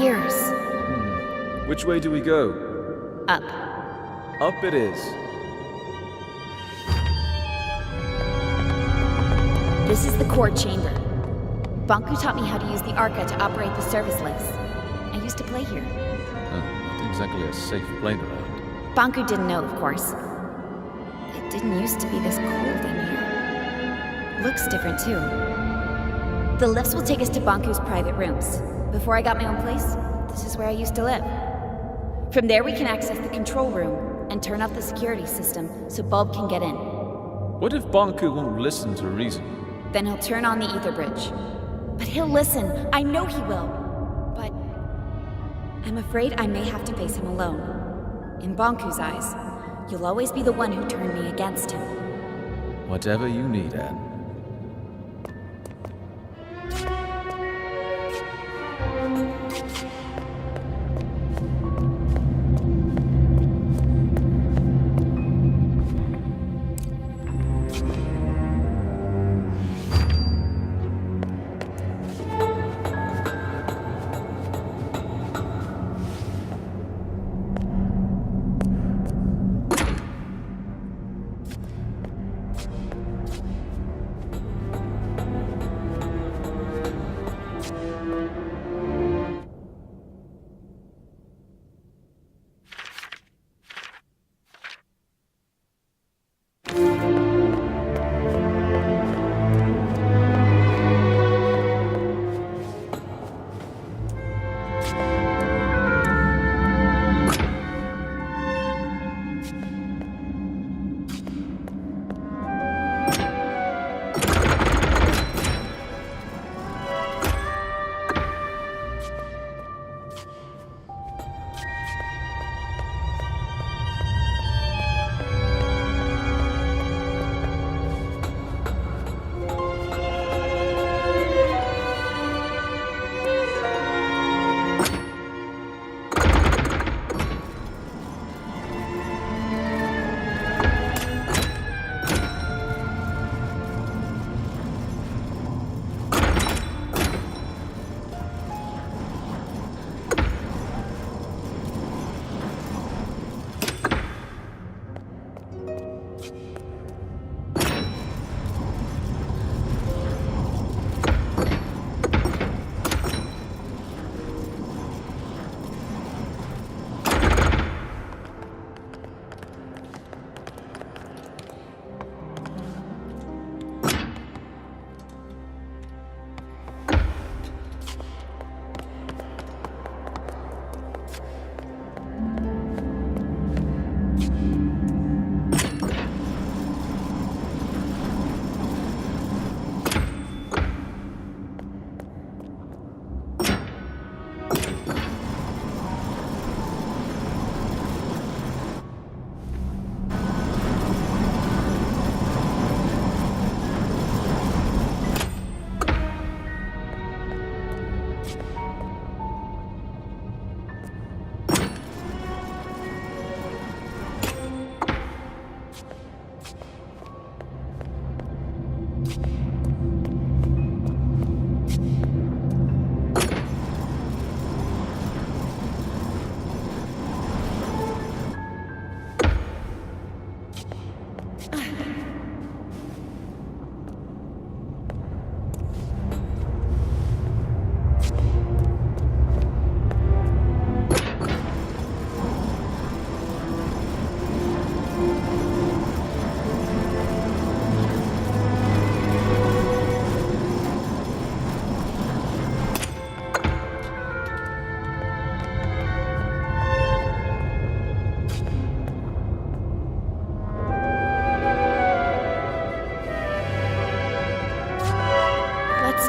stairs. Which way do we go? Up. Up it is. This is the core chamber. Bonku taught me how to use the Arca to operate the service lifts. I used to play here. Not exactly a safe playground. Bonku didn't know, of course. It didn't used to be this cold in here. Looks different, too. The lifts will take us to Bonku's private rooms. Before I got my own place, this is where I used to live. From there we can access the control room and turn off the security system so Bulb can get in. What if Bonku won't listen to reason? Then he'll turn on the ether bridge. But he'll listen. I know he will. But I'm afraid I may have to face him alone. In Bonku's eyes, you'll always be the one who turned me against him. Whatever you need, Anne.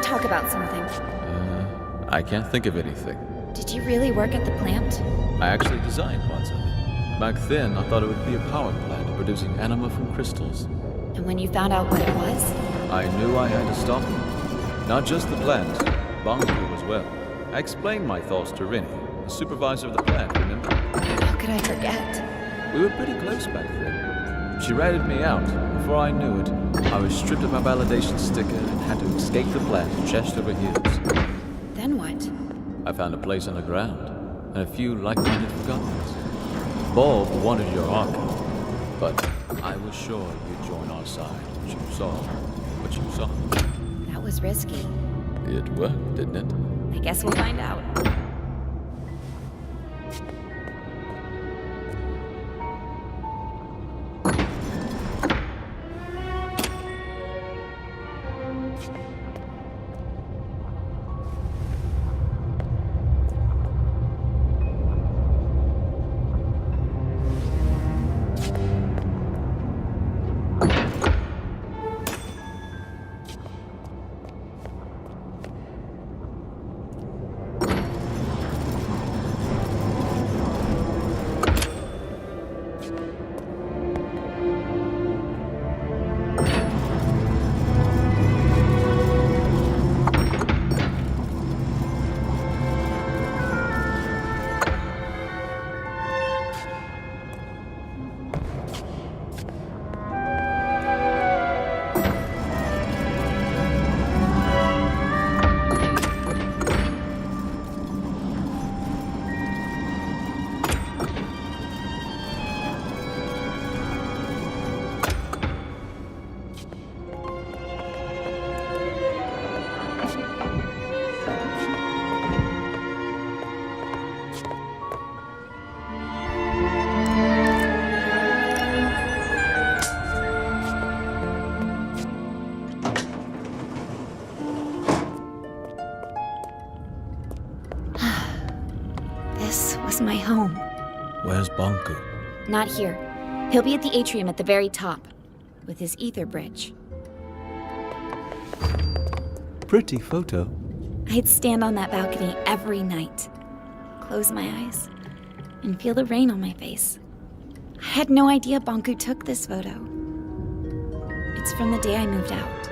Talk about something. I can't think of anything. Did you really work at the plant? I actually designed parts of it. Back then, I thought it would be a power plant producing anima from crystals. And when you found out what it was? I knew I had to stop it. Not just the plant, Bonku as well. I explained my thoughts to Rini, the supervisor of the plant, remember? How could I forget? We were pretty close back then. She ratted me out. Before I knew it, I was stripped of my validation sticker and had to escape the plant chest over heels. Then what? I found a place underground, and a few like-minded Forgottons. Bob wanted your arc, but I was sure you'd join our side once you saw what you saw. That was risky. It worked, didn't it? I guess we'll find out. This was my home. Where's Bonku? Not here. He'll be at the atrium at the very top, with his ether bridge. Pretty photo. I'd stand on that balcony every night, close my eyes, and feel the rain on my face. I had no idea Bonku took this photo. It's from the day I moved out.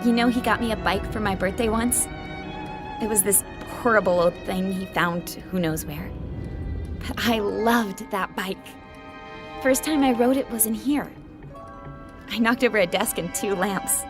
You know, he got me a bike for my birthday once? It was this horrible old thing he found who knows where. But I loved that bike. First time I rode it was in here. I knocked over a desk and 2 lamps.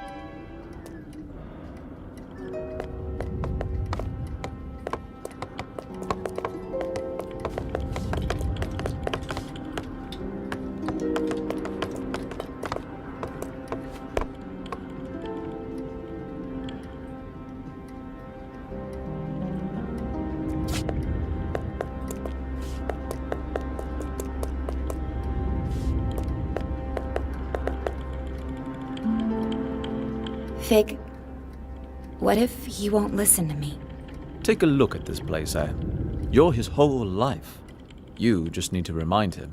Fig, what if he won't listen to me? Take a look at this place, Anne. You're his whole life. You just need to remind him.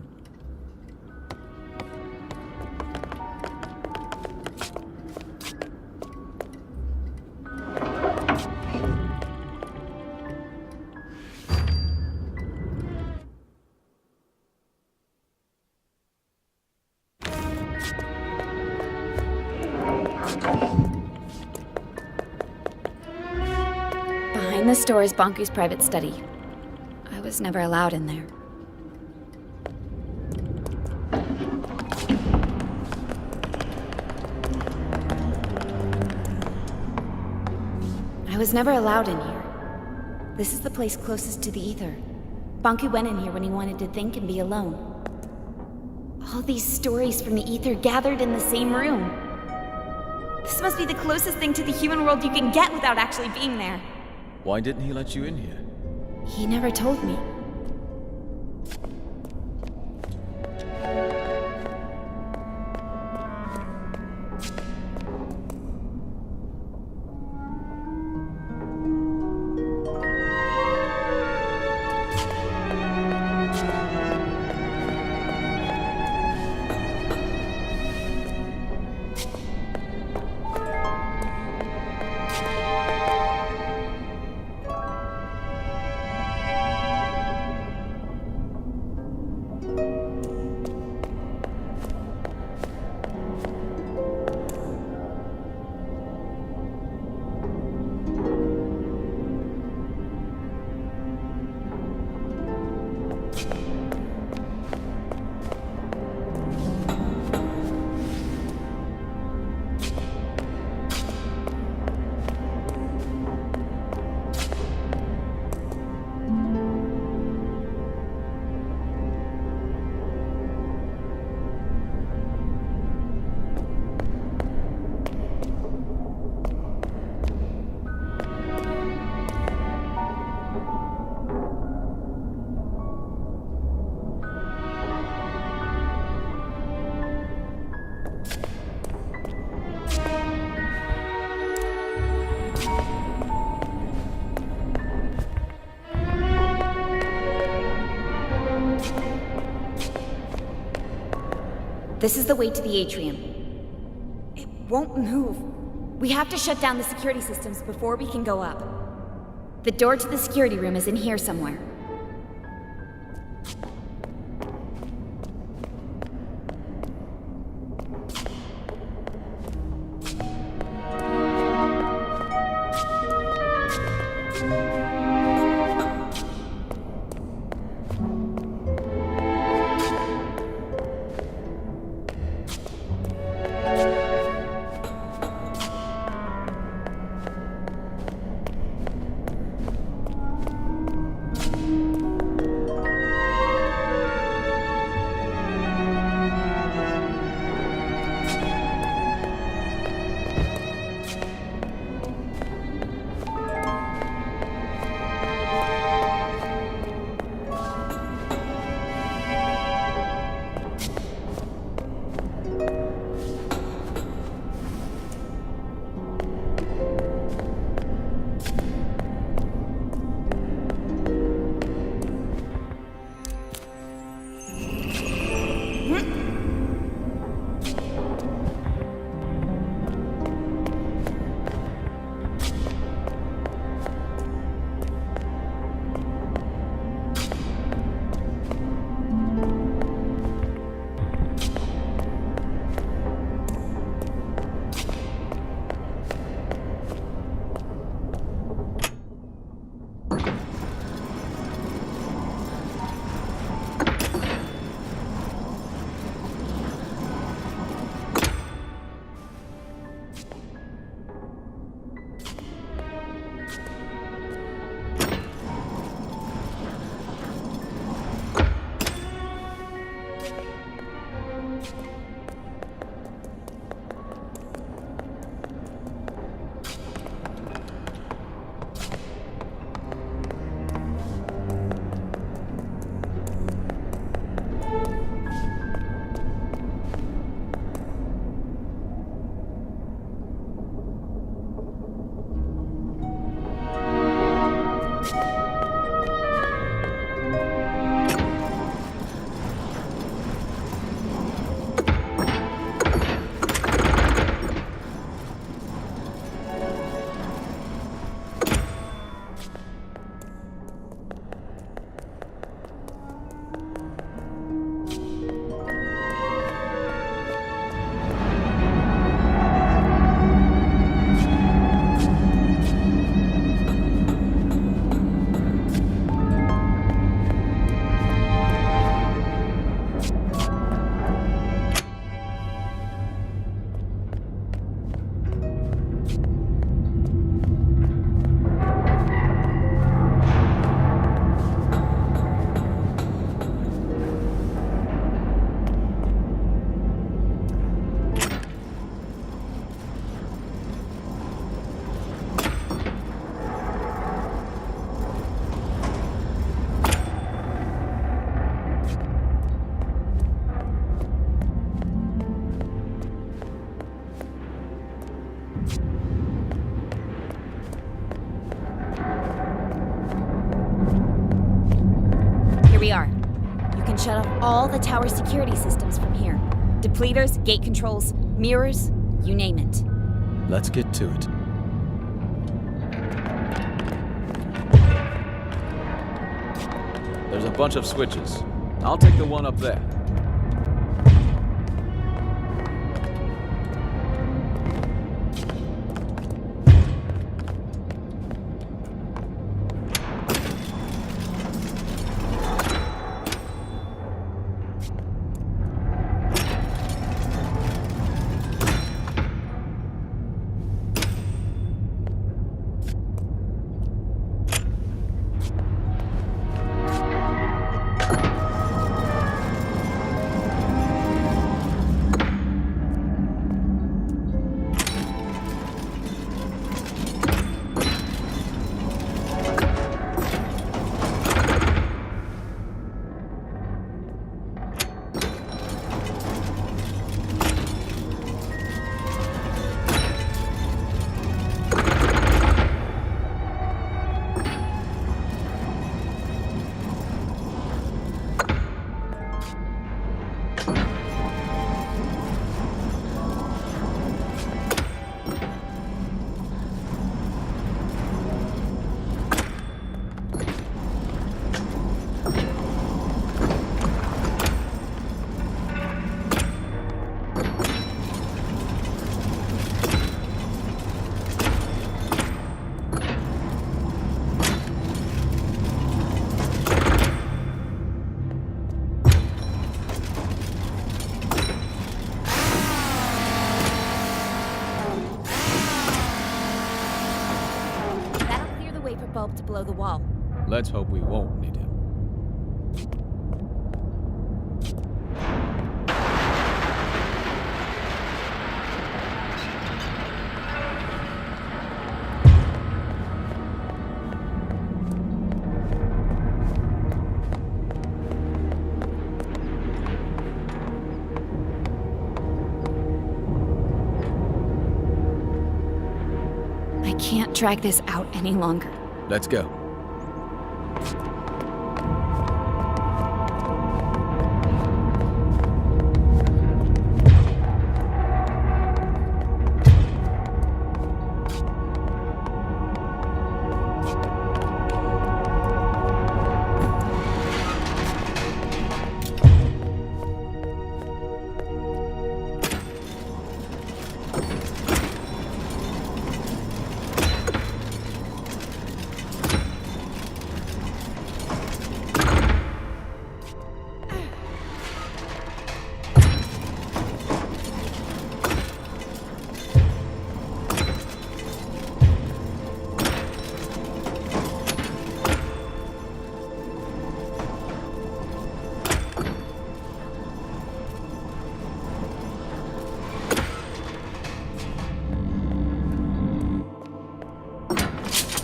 Behind this door is Bonku's private study. I was never allowed in there. I was never allowed in here. This is the place closest to the ether. Bonku went in here when he wanted to think and be alone. All these stories from the ether gathered in the same room. This must be the closest thing to the human world you can get without actually being there. Why didn't he let you in here? He never told me. This is the way to the atrium. It won't move. We have to shut down the security systems before we can go up. The door to the security room is in here somewhere. Shut off all the tower security systems from here. Depleters, gate controls, mirrors, you name it. Let's get to it. There's a bunch of switches. I'll take the one up there. below the wall. Let's hope we won't need him. I can't drag this out any longer. Let's go.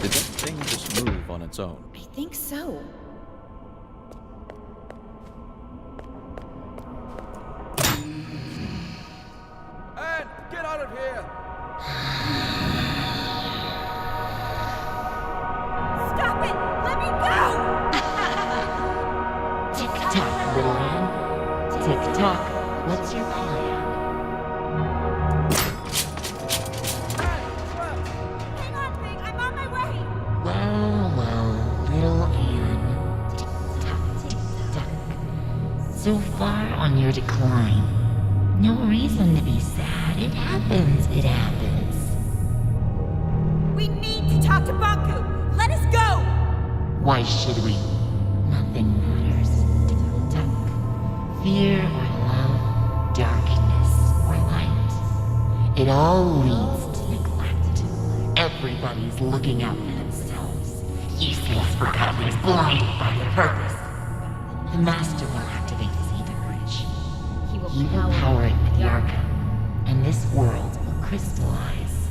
Did that thing just move on its own? I think so. Anne, get out of here! Stop it! Let me go! Tick-tock, little Anne. Tick-tock. What's your plan? Hang on, Big. I'm on my way. Well, little Anne. Tick-tock, tick-tock. So far on your decline. No reason to be sad. It happens. It happens. We need to talk to Bonku. Let us go! Why should we? Nothing matters. Tick-tock. Fear or love, darkness or light. It all leads to neglect. Everybody's looking out for themselves. Useless forgottens, blinded by their purpose. The Master will activate this ether bridge. He will power it with the Arkham, and this world will crystallize.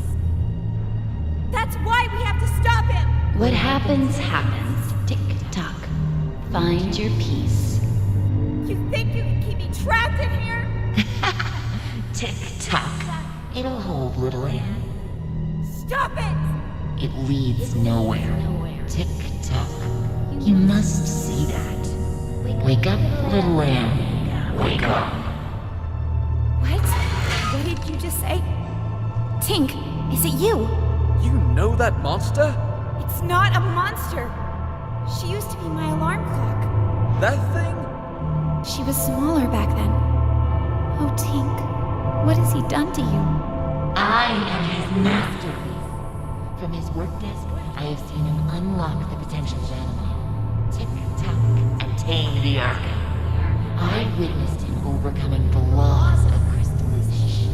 That's why we have to stop him! What happens, happens. Tick-tock. Find your peace. You think you can keep me trapped in here? Tick-tock. It'll hold, little Anne. Stop it! It leads nowhere. Tick-tock. You must see that. Wake up, little Anne. Wake up. What? What did you just say? Tink, is it you? You know that monster? It's not a monster. She used to be my alarm clock. That thing? She was smaller back then. Oh, Tink, what has he done to you? I am his masterpiece. From his work desk, I have seen him unlock the potential of Anime. Tick-tock, and tame the Arkham. I witnessed him overcoming the laws of crystallization.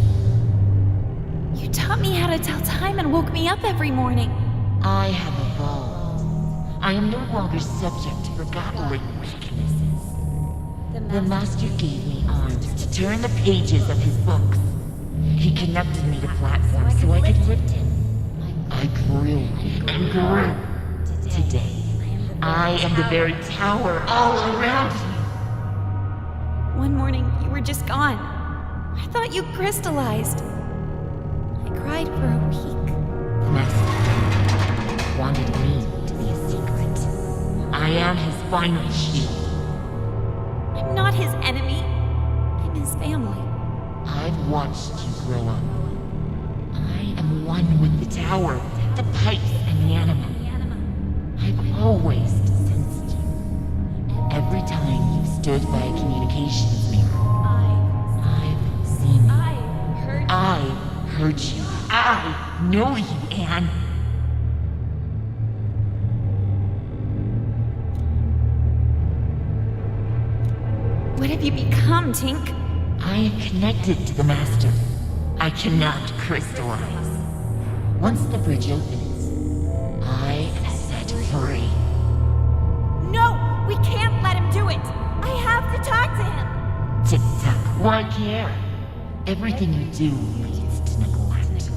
You taught me how to tell time and woke me up every morning. I have evolved. I am no longer subject to forgotten weaknesses. The Master gave me arms to turn the pages of his books. He connected me to platforms so I could lift him. I grew and grew. Today, I am the very tower all around you. One morning, you were just gone. I thought you crystallized. I cried for a week. The Master wanted me to be a secret. I am his final shield. I'm not his enemy. I'm his family. I've watched you grow up. I am one with the tower, the pipes, and the anima. I've always sensed you. Every time you've stood by a communications mirror, I've seen you. I heard you. I know you, Anne. What have you become, Tink? I am connected to the Master. I cannot crystallize. Once the bridge opens, I am set free. No! We can't let him do it! I have to talk to him! Tick-tock, why care? Everything you do leads to neglect.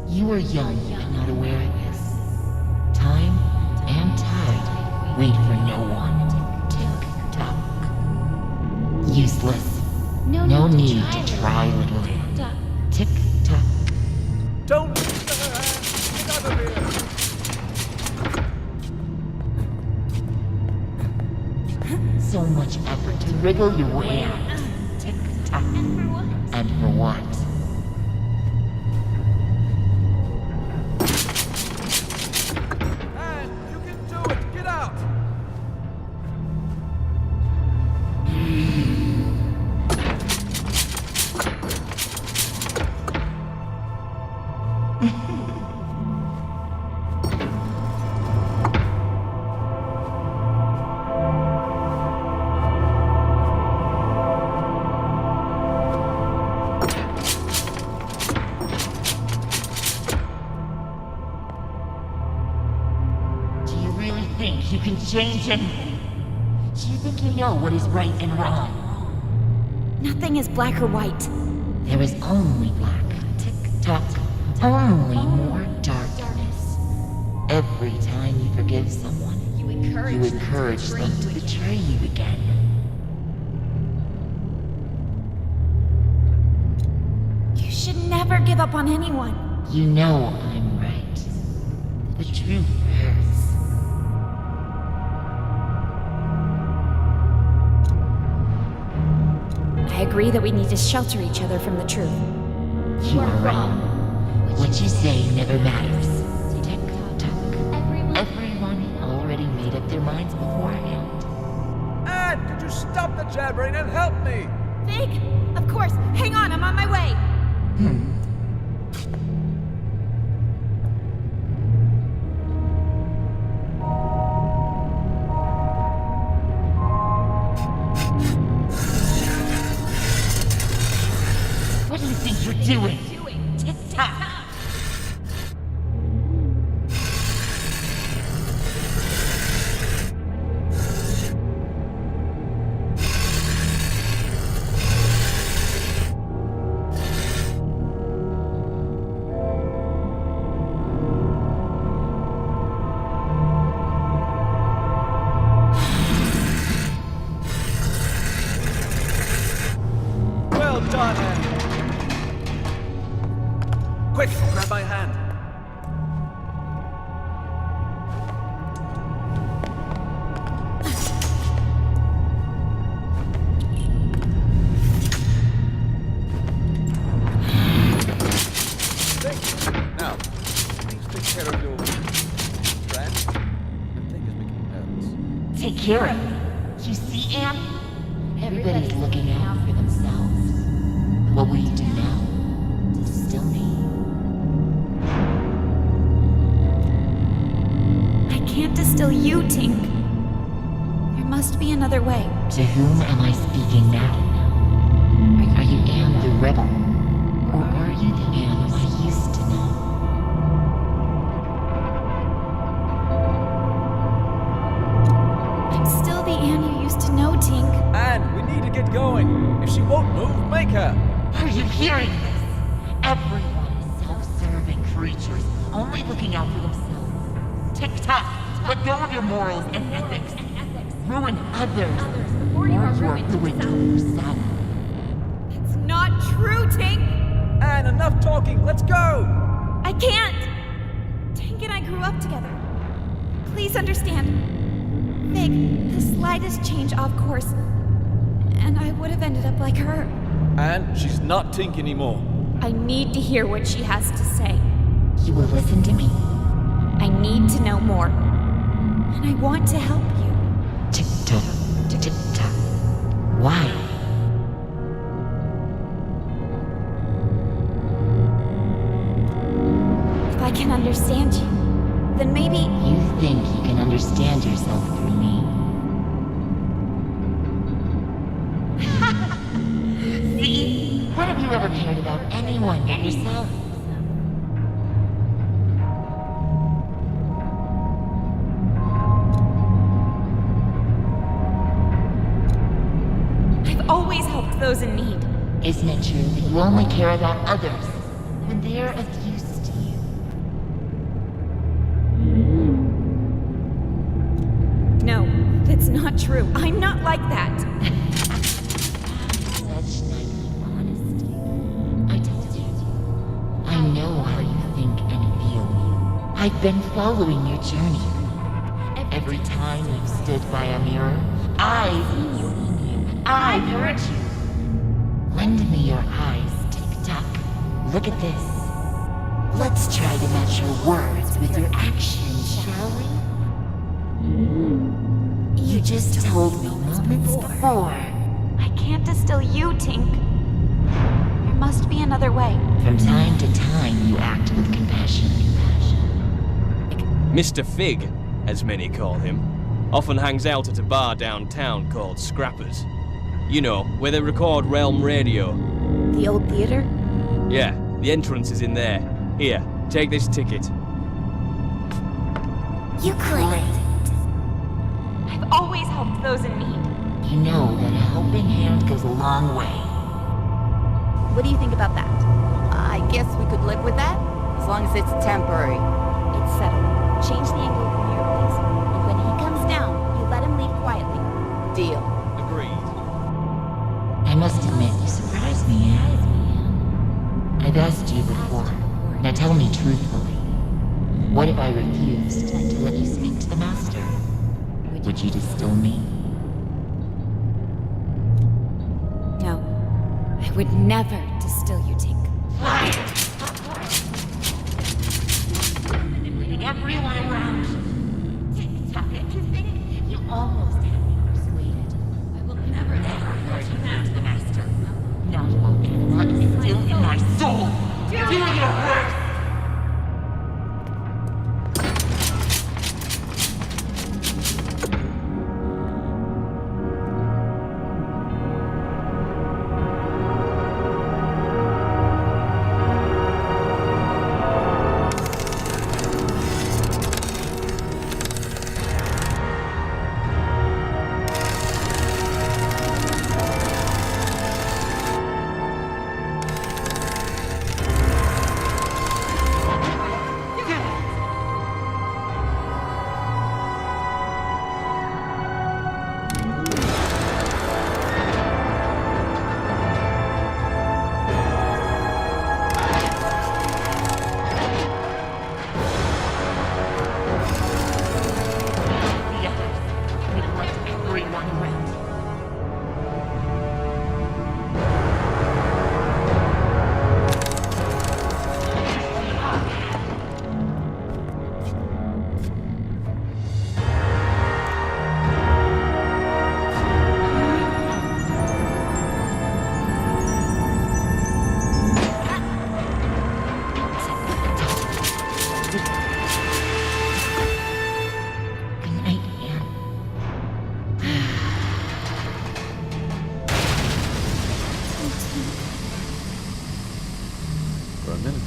You are young and not aware of this. Time and tide wait for no one. Tick-tock. Useless. No need to try, little Anne. Tick-tock. Don't leave her, Anne. Get out of here. So much effort to wriggle your way out. Tick-tock. And for what? Anne, you can do it. Get out. You can change anything. Do you think you know what is right and wrong? Nothing is black or white. There is only black. Tick-tock. Only more darkness. Every time you forgive someone, you encourage them to betray you again. You should never give up on anyone. You know I'm right. The truth hurts. I agree that we need to shelter each other from the truth. You are wrong. What you say never matters. Tick-tock. Everyone already made up their minds beforehand. Anne, could you stop the jabbering and help me? Fig? Of course. Hang on, I'm on my way. What do you think you're doing? Tick-tock. Well done, Anne. Quick, grab my hand. Now, please take care of your friend. I think it's making nervous. Take care of me. You see, Anne? Everybody's looking out for themselves. What will you do now? Distill me? I can't distill you, Tink. There must be another way. To whom am I speaking now? Are you Anne the rebel? Or are you the Anne I used to know? I'm still the Anne you used to know, Tink. Anne, we need to get going. If she won't move, make her. Are you hearing this? Everyone is self-serving creatures, only looking out for themselves. Tick-tock, let go of your morals and ethics. Ruin others, or you are ruined yourself. It's not true, Tink. Anne, enough talking. Let's go. I can't. Tink and I grew up together. Please understand. Fig, the slightest change off course, and I would have ended up like her. Anne, she's not Tink anymore. I need to hear what she has to say. You will listen to me. I need to know more. And I want to help you. Tick-tock, tick-tock. Why? If I can understand you, then maybe... You think you can understand yourself through me? See? When have you ever cared about anyone but yourself? I've always helped those in need. Isn't it true that you only care about others when they're of use to you? No, that's not true. I'm not like that. Such naive honesty. I told you. I know how you think and feel. I've been following your journey. Every time you've stood by a mirror, I've seen you. I've heard you. Lend me your eyes, Tick-Tock. Look at this. Let's try to match your words with your actions, shall we? You just told me moments before. I can't distill you, Tink. There must be another way. From time to time, you act with compassion. Mr. Fig, as many call him, often hangs out at a bar downtown called Scrappers. You know, where they record Realm Radio. The old theater? Yeah, the entrance is in there. Here, take this ticket. You claimed. I've always helped those in need. You know that a helping hand goes a long way. What do you think about that? I guess we could live with that, as long as it's temporary. It's settled. Change the angle of the mirror, please. And when he comes down, you let him leave quietly. Deal. Agreed. I must admit, you surprised me, Anne. I've asked you before. Now tell me truthfully. What if I refused to let you speak to the Master? Would you distill me? No. I would never distill you, Tink. Everyone around. Tick-Tock, you think you almost had me persuaded. I will never let you back to the Master. Not while it's not still in my soul. Do your worst!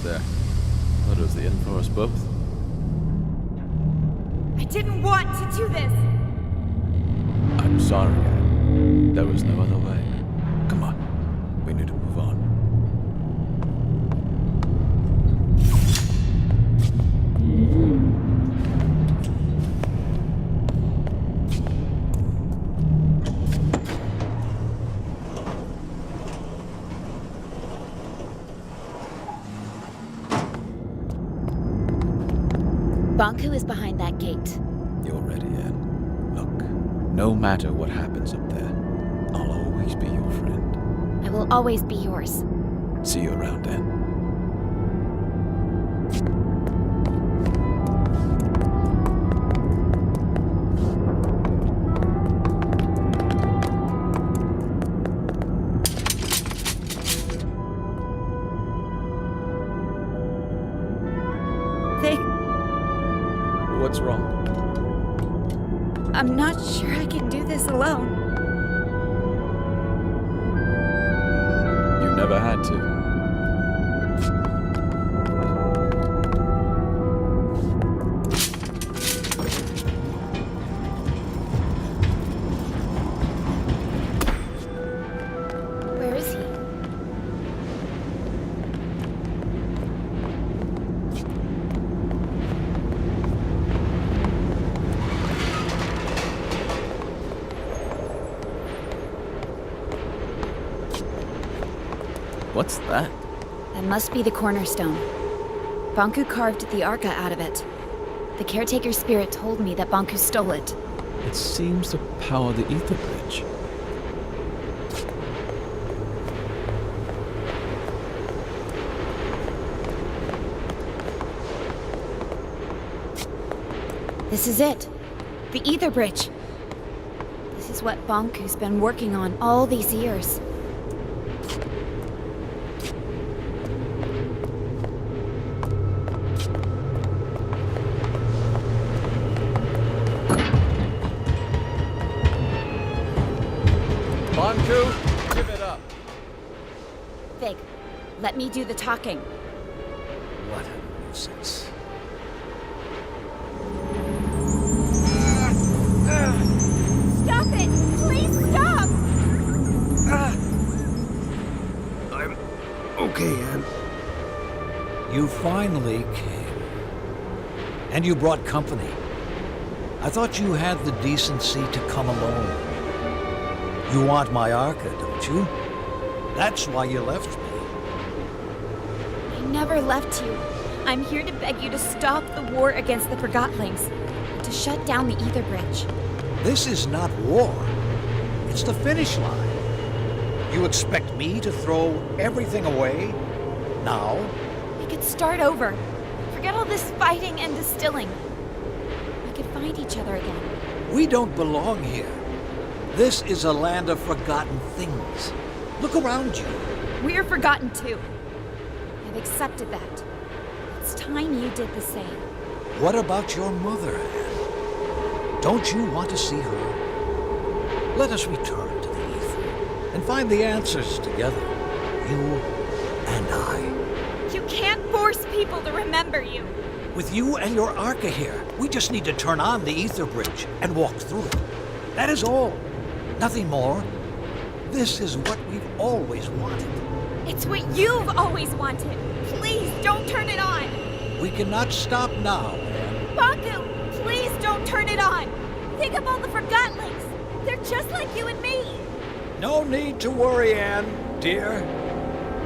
there. That was the end for us both. I didn't want to do this! I'm sorry, Anne. There was no other way. Come on. We need to move on. Bonku is behind that gate. You're ready, Anne. Look, no matter what happens up there, I'll always be your friend. I will always be yours. See you around, Anne. What's wrong? I'm not sure I can do this alone. You never had to. What's that? That must be the cornerstone. Bonku carved the Arca out of it. The caretaker's spirit told me that Bonku stole it. It seems to power the ether bridge. This is it. The ether bridge. This is what Bonku's been working on all these years. Bonku, give it up. Fig, let me do the talking. What a nuisance. Stop it! Please stop! I'm okay, Anne. You finally came. And you brought company. I thought you had the decency to come alone. You want my Arca, don't you? That's why you left me. I never left you. I'm here to beg you to stop the war against the Forgottlings, to shut down the ether bridge. This is not war. It's the finish line. You expect me to throw everything away? Now? We could start over. Forget all this fighting and distilling. We could find each other again. We don't belong here. This is a land of forgotten things. Look around you. We're forgotten too. I've accepted that. It's time you did the same. What about your mother, Anne? Don't you want to see her? Let us return to the ether and find the answers together. You and I. You can't force people to remember you. With you and your Arca here, we just need to turn on the ether bridge and walk through it. That is all. Nothing more. This is what we've always wanted. It's what you've always wanted. Please don't turn it on. We cannot stop now, Anne. Bonku, please don't turn it on. Think of all the Forgottlings. They're just like you and me. No need to worry, Anne, dear.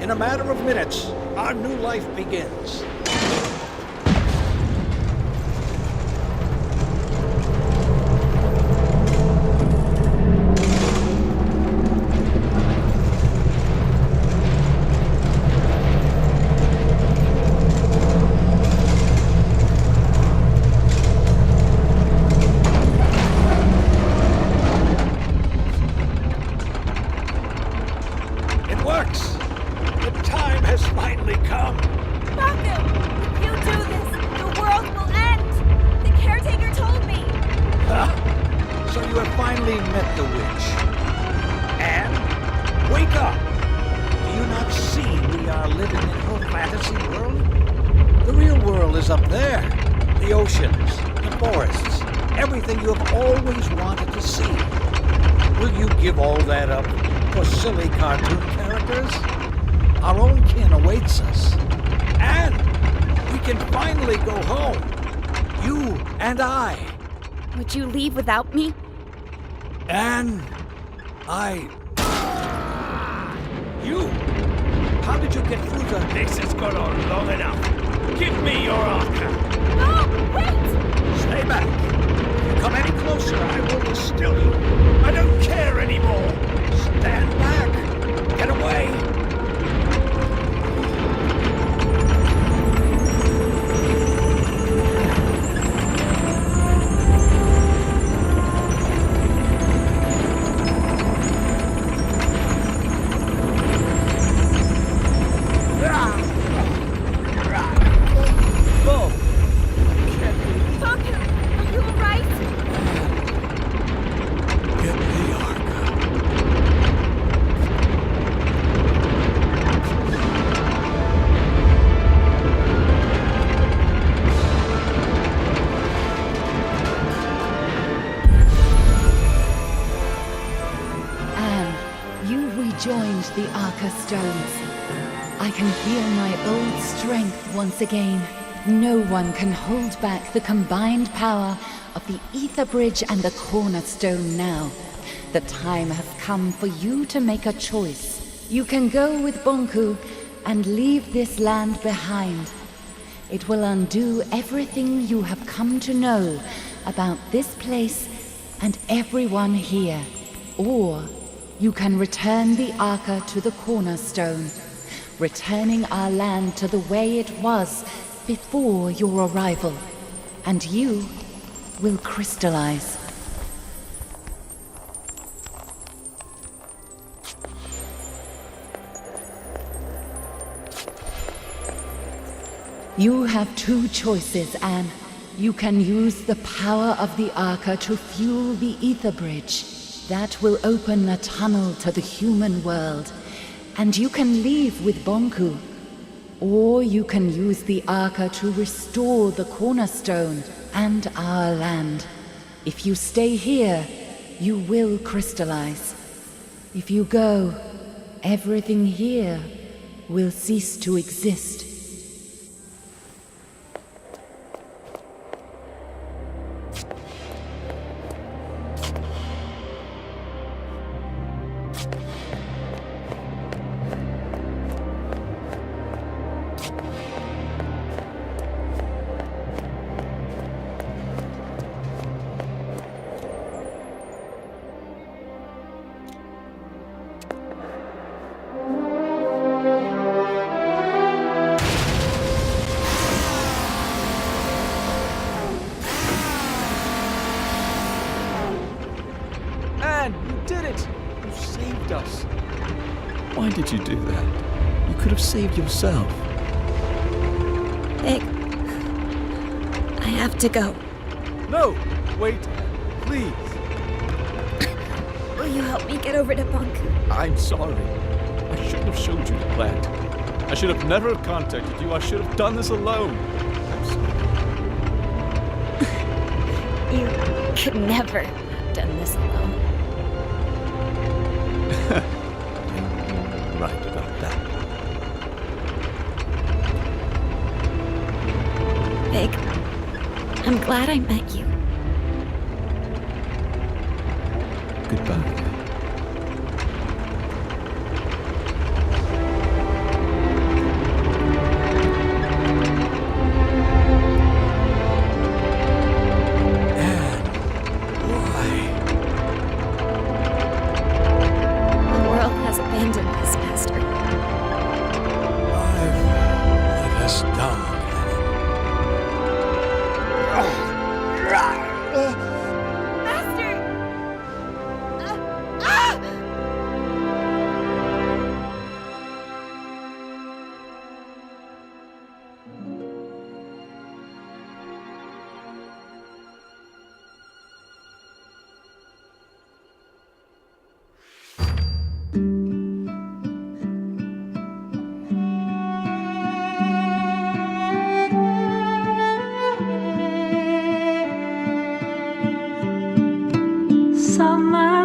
In a matter of minutes, our new life begins. Silly cartoon characters. Our own kin awaits us. And we can finally go home. You and I. Would you leave without me? And You! How did you get through the... This has gone on long enough. Give me your Arca. No, wait! Stay back. If you come any closer, I will distill you. I don't care anymore. Stand back. Get away. Joined the Arca stones. I can feel my old strength once again. No one can hold back the combined power of the Ether Bridge and the Cornerstone now. The time has come for you to make a choice. You can go with Bonku and leave this land behind. It will undo everything you have come to know about this place and everyone here. Or you can return the Arca to the cornerstone, returning our land to the way it was before your arrival. And you will crystallize. You have two choices, Anne. You can use the power of the Arca to fuel the Ether Bridge. That will open a tunnel to the human world. And you can leave with Bonku. Or you can use the Arca to restore the cornerstone and our land. If you stay here, you will crystallize. If you go, everything here will cease to exist. Why did you do that? You could have saved yourself. Big. I have to go. No! Wait, please. Will you help me get over to Bonku? I'm sorry. I shouldn't have showed you the plant. I should have never contacted you. I should have done this alone. I'm sorry. You could never have done this alone. Right about that. Big, I'm glad I met you. Goodbye.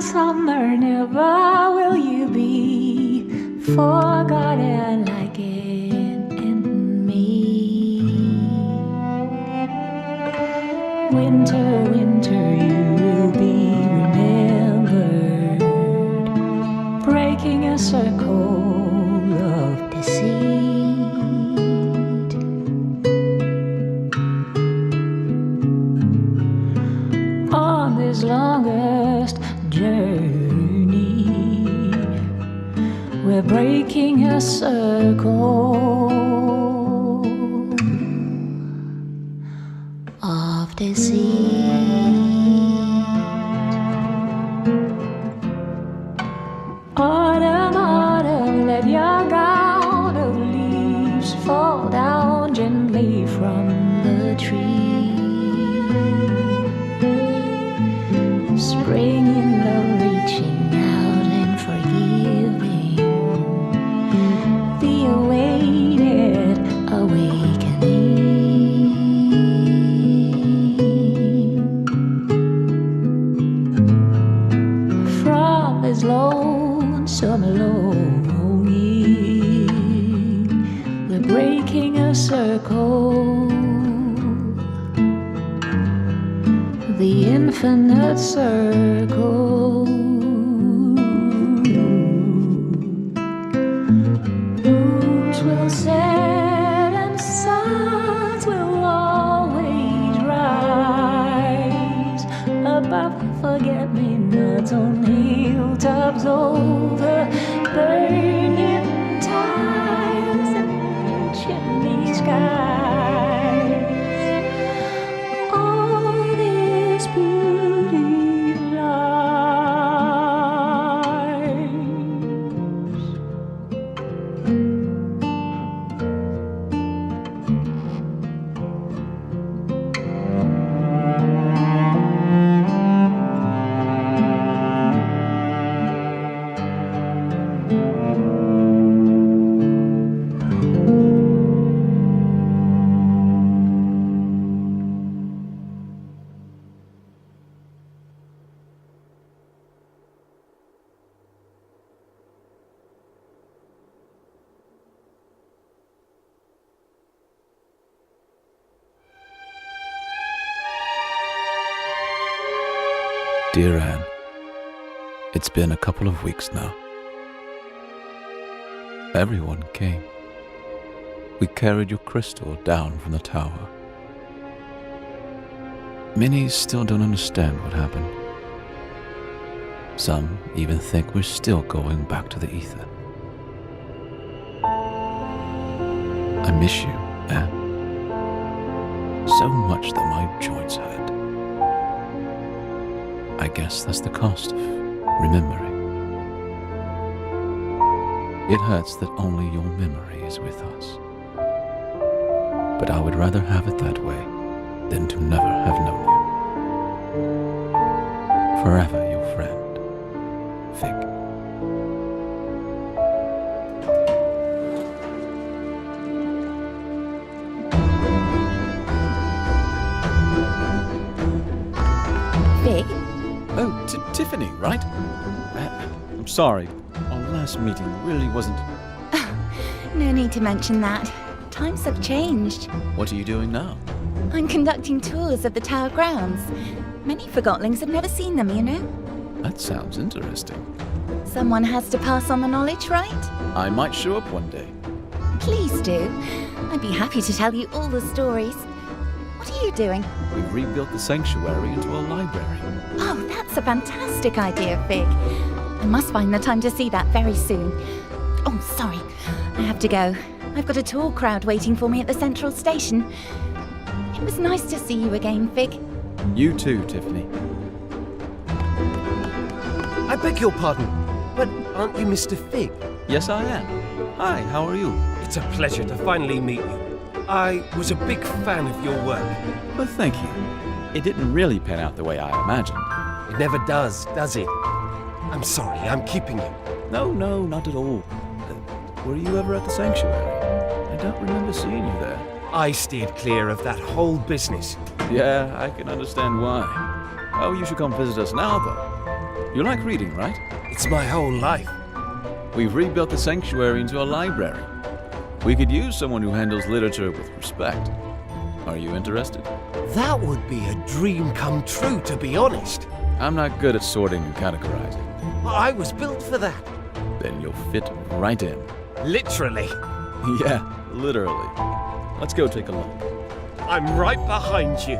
Summer, never will you be forgotten like in me. Winter, you will be remembered, breaking a circle of deceit. On this longest journey, we're breaking a circle of deceit. Autumn, let your gown of leaves fall down gently from the tree. Spring in love, reaching out and forgiving the awaited awakening. From this lonesome longing, we're breaking a circle, the infinite circle forget-me-nots on hilltops over burning tires and chimney skies. All this beauty lies. Dear Anne, it's been a couple of weeks now. Everyone came. We carried your crystal down from the tower. Many still don't understand what happened. Some even think we're still going back to the ether. I miss you, Anne. So much that my joints hurt. I guess that's the cost of remembering. It hurts that only your memory is with us. But I would rather have it that way than to never have known you. Forever your friend, Fig. Fig? Oh, Tiffany, right? I'm sorry. Our last meeting really wasn't... No need to mention that. Times have changed. What are you doing now? I'm conducting tours of the tower grounds. Many Forgotlings have never seen them, you know? That sounds interesting. Someone has to pass on the knowledge, right? I might show up one day. Please do. I'd be happy to tell you all the stories. What are you doing? We've rebuilt the sanctuary into a library. Oh, that's a fantastic idea, Fig. I must find the time to see that very soon. Oh, sorry. I have to go. I've got a tour crowd waiting for me at the central station. It was nice to see you again, Fig. You too, Tiffany. I beg your pardon, but aren't you Mr. Fig? Yes, I am. Hi, how are you? It's a pleasure to finally meet you. I was a big fan of your work. Well, thank you. It didn't really pan out the way I imagined. It never does it? I'm sorry, I'm keeping you. No, not at all. Were you ever at the sanctuary? I don't remember seeing you there. I steered clear of that whole business. Yeah, I can understand why. Oh, you should come visit us now, though. You like reading, right? It's my whole life. We've rebuilt the sanctuary into a library. We could use someone who handles literature with respect. Are you interested? That would be a dream come true, to be honest. I'm not good at sorting and categorizing. I was built for that. Then you'll fit right in. Literally. Yeah, literally. Let's go take a look. I'm right behind you.